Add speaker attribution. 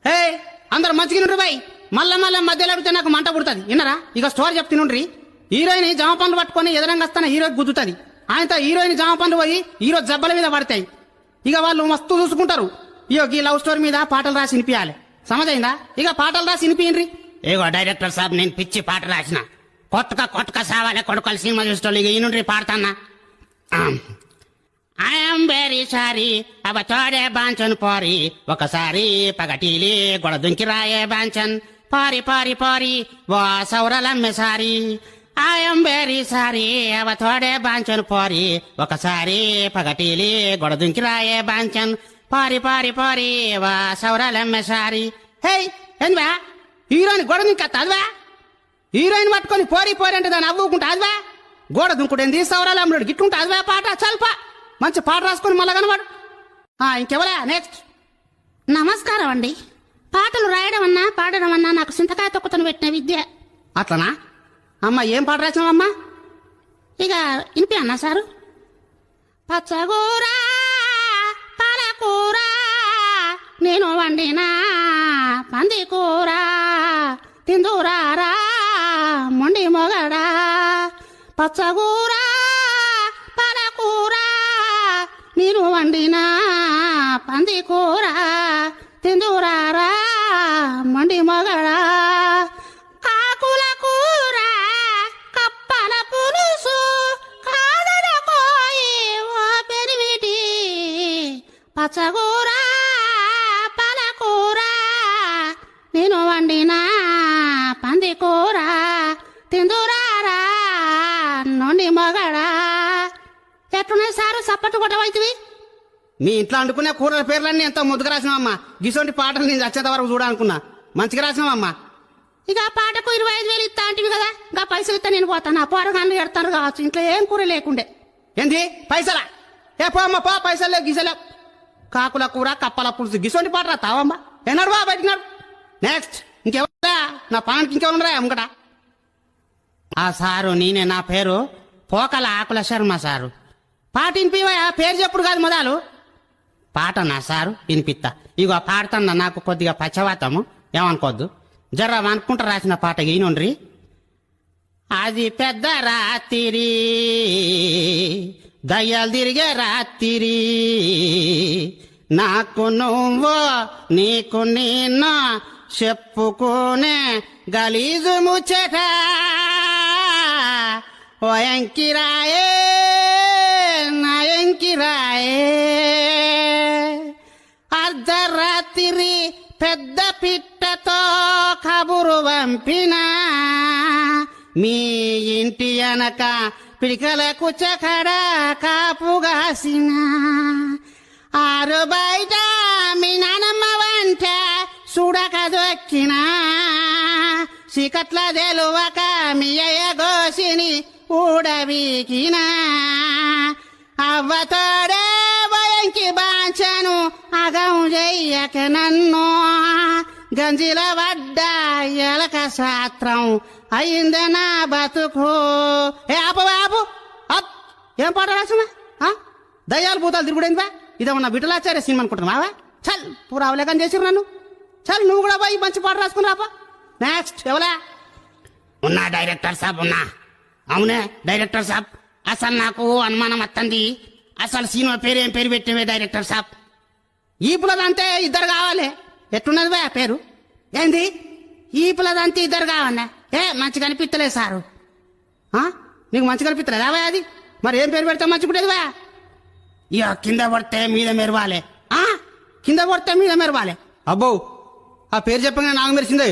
Speaker 1: హే అందరు మంచిగా బాయ్, మళ్ళా మధ్యలో అడిగితే నాకు మంట పుడుతుంది. విన్నరా? ఇక స్టోరీ చెప్తుండ్రి. హీరోయిన్ జామ పండ్లు పట్టుకొని ఎదురంగా వస్తాన హీరో గుద్దుతుంది. ఆయనతో హీరోయిన్ జామ పండ్లు పోయి హీరో జబ్బల మీద పడతాయి. ఇక వాళ్ళు మస్తు చూసుకుంటారు. ఇగో ఈ లవ్ స్టోరీ మీద పాటలు రాసి వినిపించాలి. సమజైందా? ఇక పాటలు రాసి వినిపిండ్రి. ఏగో డైరెక్టర్ సాబ్, నేను పిచ్చి పాట రాసిన. కొత్తగా సావాలే కొడుకోవాలి సినిమా చూసేటోళ్ళు. ఇక ఈ నుండి పాడతాన్నా. ఐఎమ్ వెరీ సారీ అవ తోడే బాంచన్ పోరి, ఒకసారి పగటీలి గొడ దుంకి రాయే బాంచన్ పారి పారి పారి వా సౌరలమ్మె సారీ. ఐఎమ్ వెరీ సారీ అవ తోడే బాంచన్ పోరి, ఒకసారి పగటీలి గొడ దుంకి రాయే బాంచన్ పారి పారి పారి వా సౌరలమ్మె సారీ. హే ఏందివా హీరోయిన్ గొడ దుంకత్తా? అదివా హీరోయిన్ పట్టుకొని పోరి పోరి అంటే దాన్ని అవ్వుకుంటా? అదివా గోడ దుంకుడేంది సౌరాలమ్ముడు గిట్టుంటా? అదివా పాట చల్పా మంచి పాట రాసుకొని మళ్ళా కనవాడు. ఇంకెవరా నెక్స్ట్?
Speaker 2: నమస్కారం అండి. పాటలు రాయడం అన్నా పాడడం అన్నా నాకు సింతకాయ తొక్కుతను పెట్టిన విద్య.
Speaker 1: అట్లనా? అమ్మ ఏం పాట రాసినావమ్మా?
Speaker 2: ఇక ఇంపి అన్నా సారు. పచ్చగూర పాలకూర నేను వండినా పంది కూర తిందురారా మొండి మొగడా. పచ్చగూర పాలకూర నేను వండినా పంది కూర తిందురారా మొండి మొగడా. కాకుల కూర కప్పల పులుసు కాదడ కోయి ఓ పెరిమిటి. పచ్చగూర పాలకూర నేను వండినా పంది కూర తిందురారా నొండి మొగడా. ఎట్లున్నాయి సారు సప్పట్టు కొట్టవైతివి?
Speaker 1: మీ ఇంట్లో వండుకునే కూరల పేర్లన్నీ ఎంతో ముద్దుగా రాసినావమ్మా. గిసోంటి పాటలు నేను వచ్చేంత వరకు చూడాలనుకున్నా. మంచిగా రాసినావమ్మా.
Speaker 2: ఇక పాటకు 25,000 ఇస్తా అంటివి కదా, ఇంకా పైసలు ఇస్తా నేను పోతాను. ఆ పోరగాళ్ళు ఎడతారు కావచ్చు, ఇంట్లో ఏం కూర లేకుండే.
Speaker 1: ఏంది పైసలా? ఏ పో అమ్మ పో, పైసలే గిసలే. కాకుల కూర కప్పల పులుసు గిసోంటి పాట రాతావమ్మా? ఏనాడు బా బయటికి నాడు. నెక్స్ట్ ఇంకెవరా? నా పానికి ఇంకెవరురా అమ్మకట? ఆ సారు నేనే, నా పేరు పోకల ఆకుల శర్మ సారు. పాట వినిపివా? పేరు చెప్పుడు కాదు మొదలు. పాట నా సారు వినిపిస్తా. ఇగో పాడుతున్నా, నాకు కొద్దిగా పచ్చవాతము ఏమనుకోద్దు. జర్ర అనుకుంటా రాసిన పాట ఈనుండ్రి. అది పెద్ద రాత్రి దయ్యాలు తిరిగే రాత్రి, నాకు నువ్వు నీకు నేను చెప్పుకునే గలీజు ముచ్చట. ఓ ఎంకిరాయే నా ఎంకిరాయే. అర్ధరాత్రి పెద్ద పిట్టతో కబురు పంపిన, మీ ఇంటి అనక పిడికలకు చకడ కాపుగాసిన. ఆరు బయట మీ నానమ్మ వంట చూడక దొక్కిన, చీకట్ల తెలువక మీ అయ్య గోసిని ఊడబీకిన. అవ్వతోడే భయంకి బాంచను అగం చెయ్యక నన్ను, గంజిల పడ్డ ఎలక శాస్త్రం అయిందే నా బతుకు. ఏ ఆపు ఆపు అప్. ఏం పాట రాసుమా? దయ్యాలు భూతాలు తిరుగుడేందా? ఇదేమన్నా విఠలాచార్య సినిమా అనుకుంటున్నావా? చల్ పూరా అవలేకం చేసిరు నన్ను. చల్ నువ్వు కూడా పోయి మంచి పాట రాసుకుని రాపా. నెక్స్ట్ ఎవరా? ఉన్నా డైరెక్టర్ సాబ్ ఉన్నా. అవునే డైరెక్టర్ సాబ్, అసలు నాకు అనుమానం వస్తుంది. అసలు సినిమా పేరు ఏం పేరు పెట్టినవే డైరెక్టర్ సాబ్? ఈపులదంతే ఇద్దరు కావాలి. ఎట్టున్నది బా పేరు? ఏంది ఈపులదంతే ఇద్దరు కావాలా? ఏ మంచిగా అనిపిస్తలేదు సారు. నీకు మంచిగా అనిపిస్తలేదు అవా? అది మరి ఏం పేరు పెడితే మంచిగుంటది బా? ఇక కింద పడితే మీద మెరవాలి. కింద పడితే మీద మెరవాలి. అబ్బో ఆ పేరు చెప్పగానే నాకు మెరిసిందే.